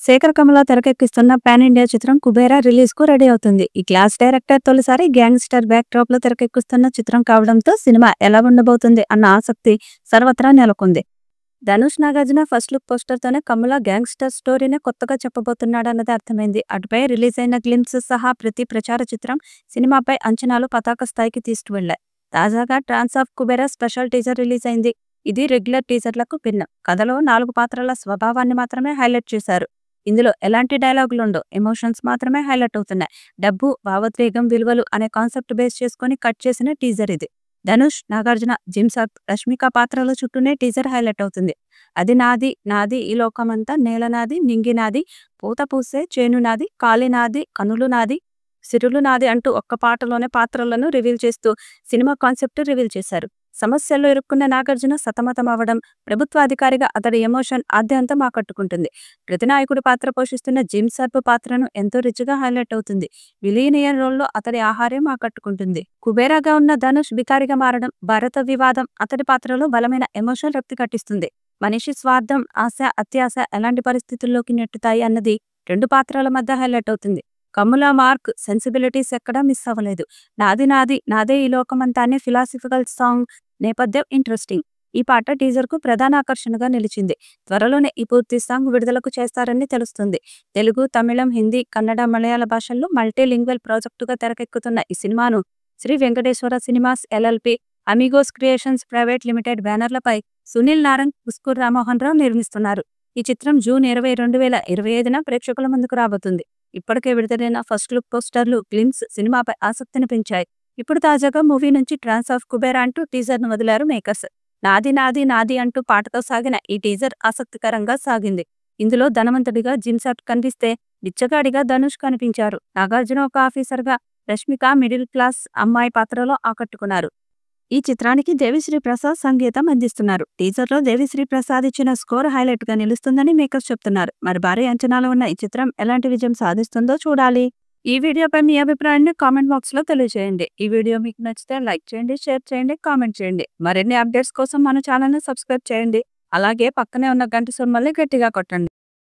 Sekhar Kammula తెరకెక్కిస్తున్న pan India చిత్రం Kubera release కు ready అవుతుంది. ఈ క్లాస్ డైరెక్టర్ తొలిసారి గ్యాంగ్స్టర్ బ్యాక్ డ్రాప్ లో తెరకెక్కిస్తున్న చిత్రం కావడంతో సినిమా ఎలా ఉండబోతుంది అన్న ఆసక్తి సర్వత్రా నెలకొంది. Dhanush Nagarjuna first look poster తోనే కమల గ్యాంగ్స్టర్ స్టోరీనే కొత్తగా చెప్పబోతున్నాడన్నది అర్థమైంది. అటుపై రిలీజ్ అయిన గ్లిమ్స్ సహా ప్రతి ప్రచార చిత్రం సినిమాపై అంచనాలు పతాక స్థాయికి తీసుకువెళ్లాయి. తాజాగా trance of Kubera special teaser release అయింది. ఇది రెగ్యులర్ టీజర్లకు భిన్నం. కథలో 4 పాత్రల స్వభావాన్ని మాత్రమే హైలైట్ చేశారు. ఇందులో ఎలాంటి డైలాగులుండవు, ఎమోషన్స్ మాత్రమే హైలైట్ అవుతున్నాయి. డబ్బు, భావోద్వేగం, విలువలు అనే కాన్సెప్ట్ బేస్ చేసుకుని కట్ చేసిన టీజర్ ఇది. ధనుష్, నాగార్జున, జిమ్సార్ట్, రష్మిక పాత్రల చుట్టూనే టీజర్ హైలైట్ అవుతుంది. అది నాది, నాది ఈ లోకమంతా, నేల నాది, నింగి నాది, పూత పూసే చేను నాది, కాలి నాది, కనులు నాది, సిరులు నాది అంటూ ఒక్క పాటలోనే పాత్రలను రివీల్ చేస్తూ సినిమా కాన్సెప్ట్ రివీల్ చేశారు. సమస్యల్లో ఇరుక్కున్న నాగార్జున సతమతం అవ్వడం, ప్రభుత్వ అధికారిగా అతడి ఎమోషన్ ఆద్యంతం ఆకట్టుకుంటుంది. ప్రతినాయకుడి పాత్ర పోషిస్తున్న జిమ్ సర్ప్ పాత్రను ఎంతో రిచ్గా హైలైట్ అవుతుంది. విలీనియర్ రోల్లో అతడి ఆహార్యం ఆకట్టుకుంటుంది. కుబేరాగా ఉన్న ధనుష్ బికారిగా మారడం, భారత వివాదం అతడి పాత్రలో బలమైన ఎమోషన్ రక్తి కట్టిస్తుంది. మనిషి స్వార్థం, ఆశ, అత్యాశ ఎలాంటి పరిస్థితుల్లోకి నెట్టుతాయి అన్నది 2 పాత్రల మధ్య హైలైట్ అవుతుంది. కమల మార్క్, సెన్సిబిలిటీస్ ఎక్కడా మిస్ అవ్వలేదు. నాది నాది నాదే ఈ లోకమంతా అనే ఫిలాసఫికల్ సాంగ్ నేపథ్యం ఇంట్రెస్టింగ్. ఈ పాట టీజర్ కు ప్రధాన ఆకర్షణగా నిలిచింది. త్వరలోనే ఈ పూర్తి సాంగ్ విడుదలకు చేస్తారని తెలుస్తుంది. తెలుగు, తమిళం, హిందీ, కన్నడ, మలయాళ భాషల్లో మల్టీలింగ్వల్ ప్రాజెక్టుగా తెరకెక్కుతున్న ఈ సినిమాను Shri Venkateshwara cinemas LLP, Amigos creations private limited బ్యానర్లపై సునీల్ నారంగ్, పుస్కూర్ రామ్మోహన్ రావు నిర్మిస్తున్నారు. ఈ చిత్రం జూన్ 20, 2025న ప్రేక్షకుల ముందుకు రాబోతుంది. ఇప్పటికే విడుదలైన ఫస్ట్ లుక్ పోస్టర్లు, గ్లిమ్స్ సినిమాపై ఆసక్తిని పెంచాయి. ఇప్పుడు తాజాగా మూవీ నుంచి ట్రాన్స్ ఆఫ్ కుబేరా అంటూ టీజర్ ను వదిలారు మేకర్స్. నాది నాది నాది అంటూ పాటతో సాగిన ఈ టీజర్ ఆసక్తికరంగా సాగింది. ఇందులో ధనవంతుడిగా జిమ్సార్ట్ కనిపిస్తే, బిచ్చగాడిగా ధనుష్ కనిపించారు. నాగార్జున ఒక ఆఫీసర్గా, రష్మిక మిడిల్ క్లాస్ అమ్మాయి పాత్రలో ఆకట్టుకున్నారు. ఈ చిత్రానికి దేవిశ్రీ ప్రసాద్ సంగీతం అందిస్తున్నారు. టీజర్లో దేవిశ్రీ ప్రసాద్ ఇచ్చిన స్కోర్ హైలైట్ గా నిలుస్తుందని మేకర్స్ చెప్తున్నారు. మరి భారీ అంచనాలు ఉన్న ఈ చిత్రం ఎలాంటి విజయం సాధిస్తుందో చూడాలి. ఈ వీడియోపై మీ అభిప్రాయాన్ని కామెంట్ బాక్స్ లో తెలియజేయండి. ఈ వీడియో మీకు నచ్చితే లైక్ చేయండి, షేర్ చేయండి, కామెంట్ చేయండి. మరిన్ని అప్డేట్స్ కోసం మన ఛానల్ ని సబ్స్క్రైబ్ చేయండి. అలాగే పక్కనే ఉన్న గంట సింబల్ని గట్టిగా కొట్టండి.